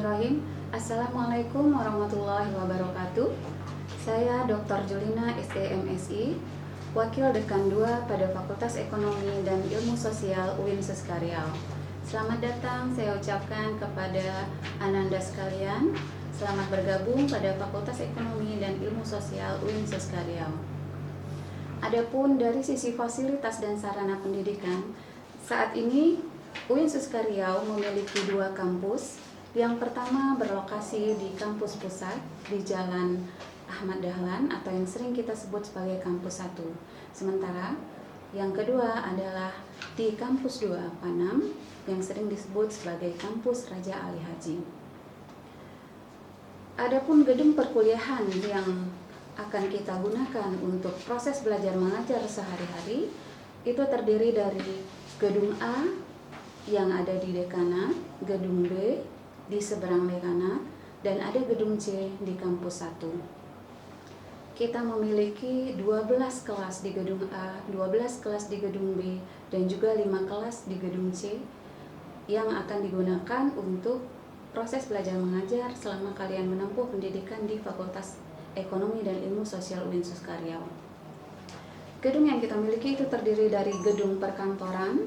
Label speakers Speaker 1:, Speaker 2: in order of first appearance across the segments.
Speaker 1: Bismillahirrahmanirrahim. Assalamualaikum warahmatullahi wabarakatuh. Saya Dr. Julina STMSI, Wakil Dekan 2 pada Fakultas Ekonomi dan Ilmu Sosial UIN Riau. Selamat datang saya ucapkan kepada Ananda sekalian. Selamat bergabung pada Fakultas Ekonomi dan Ilmu Sosial UIN Riau. Adapun dari sisi fasilitas dan sarana pendidikan, saat ini UIN Riau memiliki 2 kampus. Yang pertama berlokasi di kampus pusat di Jalan Ahmad Dahlan atau yang sering kita sebut sebagai kampus 1. Sementara yang kedua adalah di kampus 2 Panam yang sering disebut sebagai kampus Raja Ali Haji. Adapun gedung perkuliahan yang akan kita gunakan untuk proses belajar mengajar sehari-hari itu terdiri dari gedung A yang ada di dekanat, gedung B di seberang dekanat, dan ada gedung C di kampus 1. Kita memiliki 12 kelas di gedung A, 12 kelas di gedung B, dan juga 5 kelas di gedung C yang akan digunakan untuk proses belajar mengajar selama kalian menempuh pendidikan di Fakultas Ekonomi dan Ilmu Sosial UIN Riau. Gedung yang kita miliki itu terdiri dari gedung perkantoran,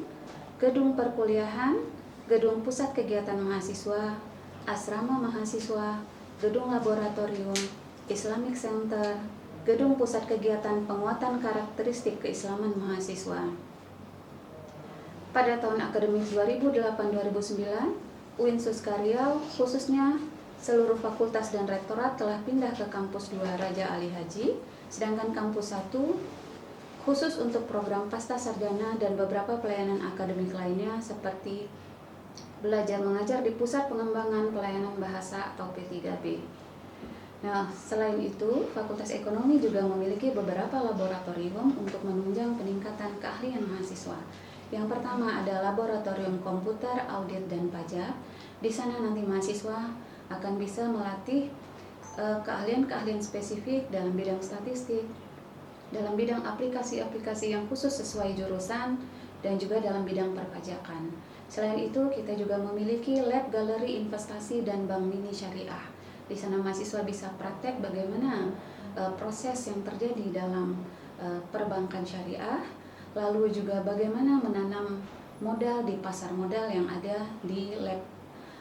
Speaker 1: gedung perkuliahan, gedung pusat kegiatan mahasiswa, asrama mahasiswa, gedung laboratorium, Islamic Center, gedung pusat kegiatan penguatan karakteristik keislaman mahasiswa. Pada tahun akademik 2008-2009, UIN Riau khususnya seluruh fakultas dan rektorat telah pindah ke kampus 2 Raja Ali Haji, sedangkan kampus 1 khusus untuk program pasca sarjana dan beberapa pelayanan akademik lainnya seperti belajar mengajar di Pusat Pengembangan Pelayanan Bahasa atau P3B. Nah, selain itu, Fakultas Ekonomi juga memiliki beberapa laboratorium untuk menunjang peningkatan keahlian mahasiswa. Yang pertama ada Laboratorium Komputer, Audit, dan Pajak. Di sana nanti mahasiswa akan bisa melatih keahlian-keahlian spesifik dalam bidang statistik, dalam bidang aplikasi-aplikasi yang khusus sesuai jurusan, dan juga dalam bidang perpajakan. Selain itu, kita juga memiliki lab galeri investasi dan bank mini syariah. Di sana mahasiswa bisa praktek bagaimana proses yang terjadi dalam perbankan syariah, lalu juga bagaimana menanam modal di pasar modal yang ada di lab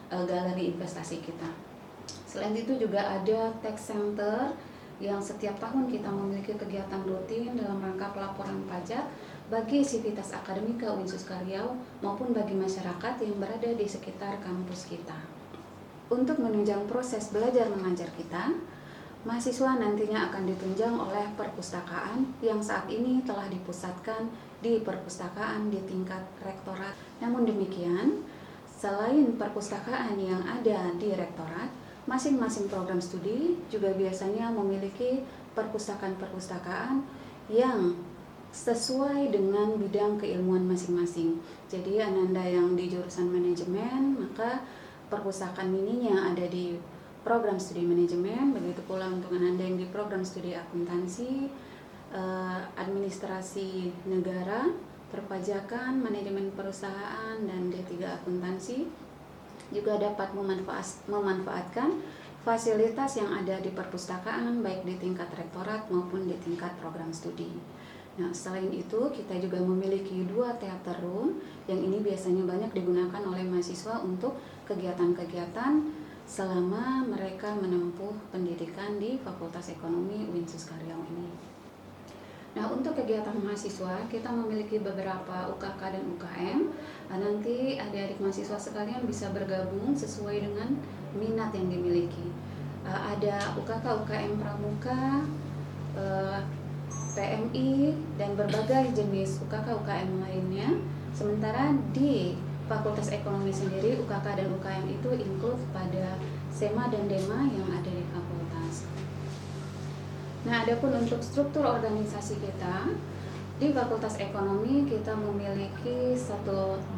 Speaker 1: galeri investasi kita. Selain itu juga ada tax center yang setiap tahun kita memiliki kegiatan rutin dalam rangka pelaporan pajak bagi sivitas akademika UIN Riau maupun bagi masyarakat yang berada di sekitar kampus kita. Untuk menunjang proses belajar mengajar kita, mahasiswa nantinya akan ditunjang oleh perpustakaan yang saat ini telah dipusatkan di perpustakaan di tingkat rektorat. Namun demikian, selain perpustakaan yang ada di rektorat, masing-masing program studi juga biasanya memiliki perpustakaan-perpustakaan yang sesuai dengan bidang keilmuan masing-masing. Jadi Ananda yang di jurusan manajemen, maka perpustakaan mininya ada di program studi manajemen. Begitu pula untuk Ananda yang di program studi akuntansi, administrasi negara, perpajakan, manajemen perusahaan, dan D3 akuntansi juga dapat memanfaatkan fasilitas yang ada di perpustakaan baik di tingkat rektorat maupun di tingkat program studi. Nah, selain itu kita juga memiliki 2 theater room yang ini biasanya banyak digunakan oleh mahasiswa untuk kegiatan-kegiatan selama mereka menempuh pendidikan di Fakultas Ekonomi UIN Riau ini. Nah, untuk kegiatan mahasiswa kita memiliki beberapa UKK dan UKM. Nanti adik-adik mahasiswa sekalian bisa bergabung sesuai dengan minat yang dimiliki. Ada UKK UKM Pramuka, PMI, dan berbagai jenis UKK UKM lainnya. Sementara di Fakultas Ekonomi sendiri UKK dan UKM itu include pada SEMA dan DEMA yang ada di fakultas. Nah, adapun untuk struktur organisasi kita di Fakultas Ekonomi kita memiliki 1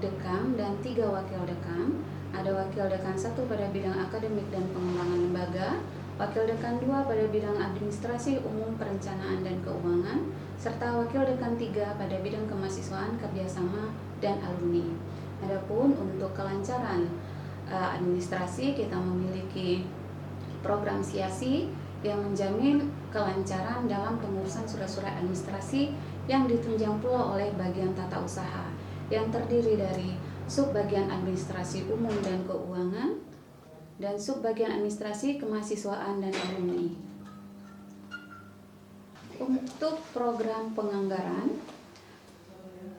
Speaker 1: dekan dan 3 wakil dekan. Ada wakil dekan 1 pada bidang akademik dan pengembangan lembaga, wakil dekan 2 pada bidang administrasi umum, perencanaan, dan keuangan, serta wakil dekan 3 pada bidang kemahasiswaan, kerjasama, dan alumni. Adapun untuk kelancaran administrasi, kita memiliki program siasi yang menjamin kelancaran dalam pengurusan surat-surat administrasi yang ditunjang pula oleh bagian tata usaha yang terdiri dari subbagian administrasi umum dan keuangan dan subbagian administrasi kemahasiswaan dan alumni. Untuk program penganggaran,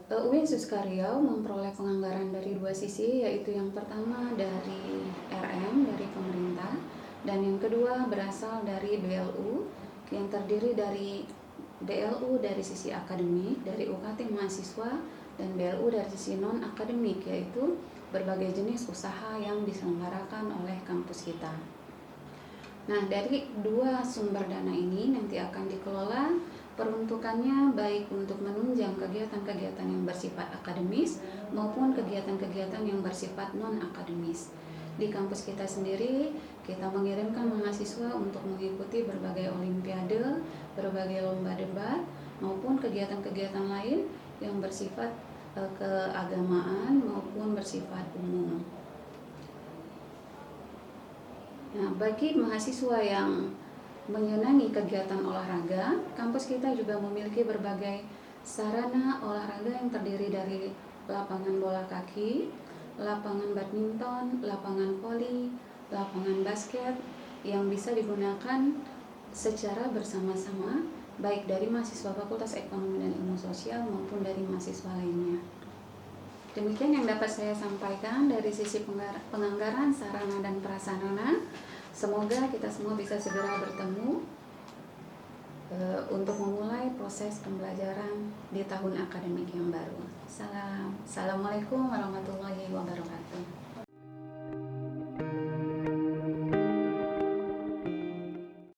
Speaker 1: UIN Suskaryau memperoleh penganggaran dari dua sisi, yaitu yang pertama dari RM, dari pemerintah, dan yang kedua berasal dari BLU, yang terdiri dari BLU dari sisi akademik, dari UKT mahasiswa, dan BLU dari sisi non-akademik, yaitu berbagai jenis usaha yang diselenggarakan oleh kampus kita. Nah, dari dua sumber dana ini nanti akan dikelola peruntukannya baik untuk menunjang kegiatan-kegiatan yang bersifat akademis maupun kegiatan-kegiatan yang bersifat non-akademis. Di kampus kita sendiri, kita mengirimkan mahasiswa untuk mengikuti berbagai olimpiade, berbagai lomba debat, maupun kegiatan-kegiatan lain yang bersifat keagamaan maupun bersifat umum. Nah, bagi mahasiswa yang menyenangi kegiatan olahraga, kampus kita juga memiliki berbagai sarana olahraga yang terdiri dari lapangan bola kaki, lapangan badminton, lapangan voli, lapangan basket yang bisa digunakan secara bersama-sama baik dari mahasiswa Fakultas Ekonomi dan Ilmu Sosial maupun dari mahasiswa lainnya. Demikian yang dapat saya sampaikan dari sisi penganggaran, sarana, dan prasarana. Semoga kita semua bisa segera bertemu untuk memulai proses pembelajaran di tahun akademik yang baru. Assalamualaikum warahmatullahi wabarakatuh.